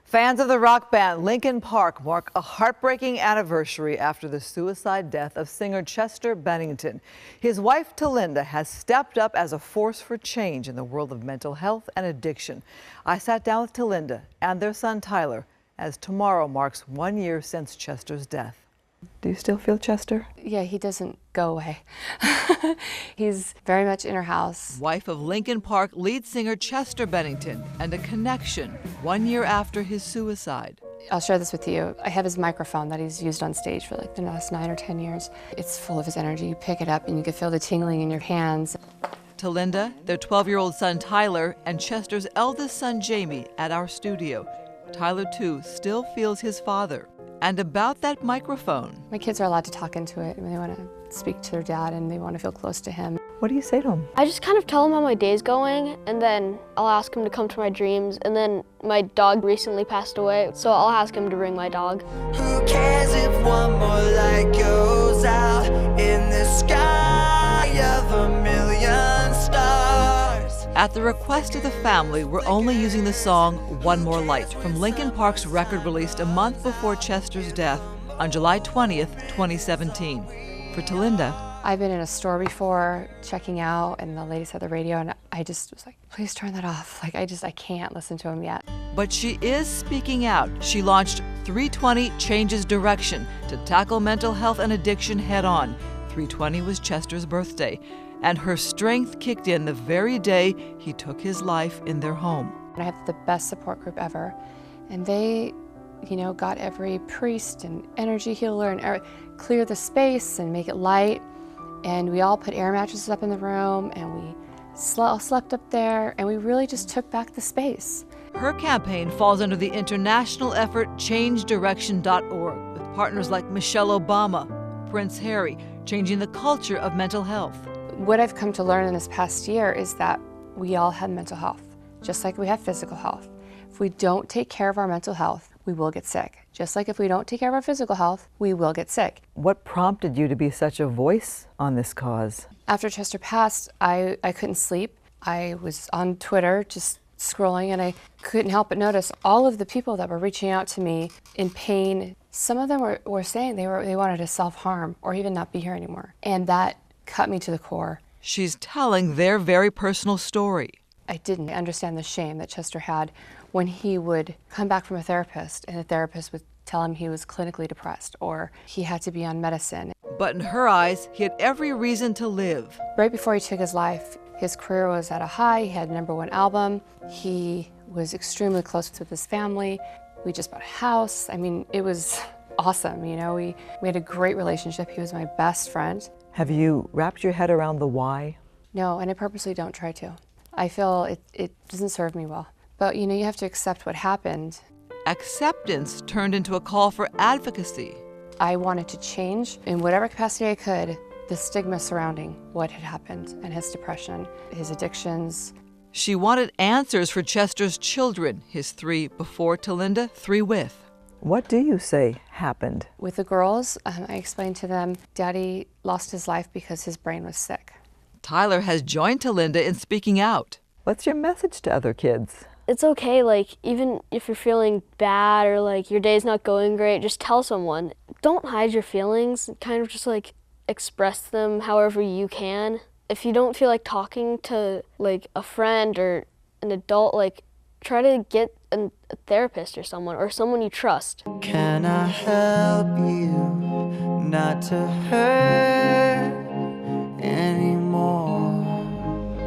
Fans of the rock band Linkin Park mark a heartbreaking anniversary after the suicide death of singer Chester Bennington. His wife Talinda has stepped up as a force for change in the world of mental health and addiction. I sat down with Talinda and their son Tyler as tomorrow marks 1 year since Chester's death. Do you still feel Chester? Yeah, he doesn't go away. He's very much in our house. Wife of Linkin Park lead singer Chester Bennington, and a connection 1 year after his suicide. I'll share this with you. I have his microphone that he's used on stage for like the last 9 or 10 years. It's full of his energy. You pick it up and you can feel the tingling in your hands. Talinda, their 12-year-old son Tyler, and Chester's eldest son Jamie at our studio. Tyler, too, still feels his father. And about that microphone. My kids are allowed to talk into it when they want to speak to their dad and they want to feel close to him. What do you say to him? I just kind of tell him how my day's going, and then I'll ask him to come to my dreams. And then my dog recently passed away, so I'll ask him to bring my dog. Who cares if one more light goes out in the sky of a million stars? At the request of the family, we're only using the song One More Light from Linkin Park's record released a month before Chester's death on July 20th, 2017. For Talinda, I've been in a store before checking out, and the lady said the radio, and I just was like, please turn that off. Like, I can't listen to him yet. but she is speaking out. She launched 320 Changes Direction to tackle mental health and addiction head on. 320 was Chester's birthday, and her strength kicked in the very day he took his life in their home. I have the best support group ever, and they, got every priest and energy healer and clear the space and make it light. And we all put air mattresses up in the room, and we all slept up there, and we really just took back the space. Her campaign falls under the international effort ChangeDirection.org, with partners like Michelle Obama, Prince Harry, changing the culture of mental health. What I've come to learn in this past year is that we all have mental health, just like we have physical health. If we don't take care of our mental health, we will get sick. Just like if we don't take care of our physical health, we will get sick. What prompted you to be such a voice on this cause? After Chester passed, I couldn't sleep. I was on Twitter just scrolling, and I couldn't help but notice all of the people that were reaching out to me in pain. Some of them were saying they wanted to self-harm or even not be here anymore. And that cut me to the core. She's telling their very personal story. I didn't understand the shame that Chester had when he would come back from a therapist and the therapist would tell him he was clinically depressed or he had to be on medicine. But in her eyes, he had every reason to live. Right before he took his life, his career was at a high. He had a #1 album. He was extremely close with his family. We just bought a house. I mean, it was awesome. We had a great relationship. He was my best friend. Have you wrapped your head around the why? No, and I purposely don't try to. I feel it doesn't serve me well. But you have to accept what happened. Acceptance turned into a call for advocacy. I wanted to change in whatever capacity I could the stigma surrounding what had happened and his depression, his addictions. She wanted answers for Chester's children, his 3 before Talinda, 3 with. What do you say happened? With the girls, I explained to them, Daddy lost his life because his brain was sick. Tyler has joined Talinda in speaking out. What's your message to other kids? It's okay, even if you're feeling bad or your day's not going great, just tell someone. Don't hide your feelings, kind of just express them however you can. If you don't feel like talking to a friend or an adult, try to get a therapist or someone you trust. Can I help you not to hurt anymore?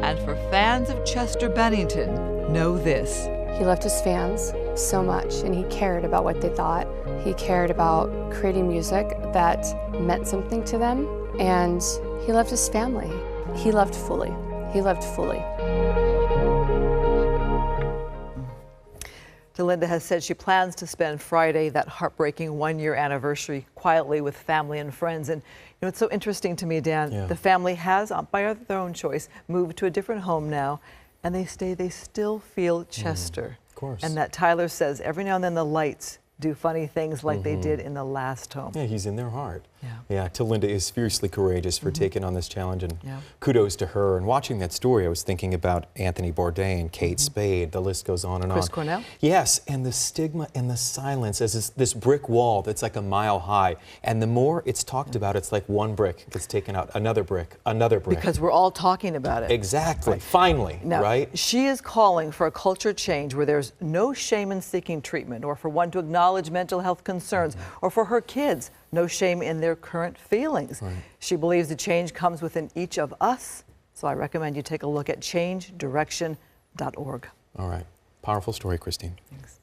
And for fans of Chester Bennington, know this. He loved his fans so much, and he cared about what they thought. He cared about creating music that meant something to them, and he loved his family. He loved fully. He loved fully. Talinda has said she plans to spend Friday, that heartbreaking 1 year anniversary, quietly with family and friends. And it's so interesting to me, Dan, the family has, by their own choice, moved to a different home now, and they still feel Chester. Of course. And that Tyler says every now and then the lights do funny things like they did in the last home. Yeah, he's in their heart. Yeah, Talinda is fiercely courageous for taking on this challenge, and Yeah. kudos to her. And watching that story, I was thinking about Anthony Bourdain, Kate Spade, the list goes on and Chris on. Cornell? Yes, and the stigma and the silence as this brick wall that's like a mile high. And the more it's talked about, it's like one brick gets taken out, another brick, another brick. Because we're all talking about it. Exactly, finally, Now, right? she is calling for a culture change where there's no shame in seeking treatment, or for one to acknowledge mental health concerns, or for her kids, no shame in their current feelings. Right. She believes the change comes within each of us, so I recommend you take a look at changedirection.org. All right, powerful story, Christine. Thanks.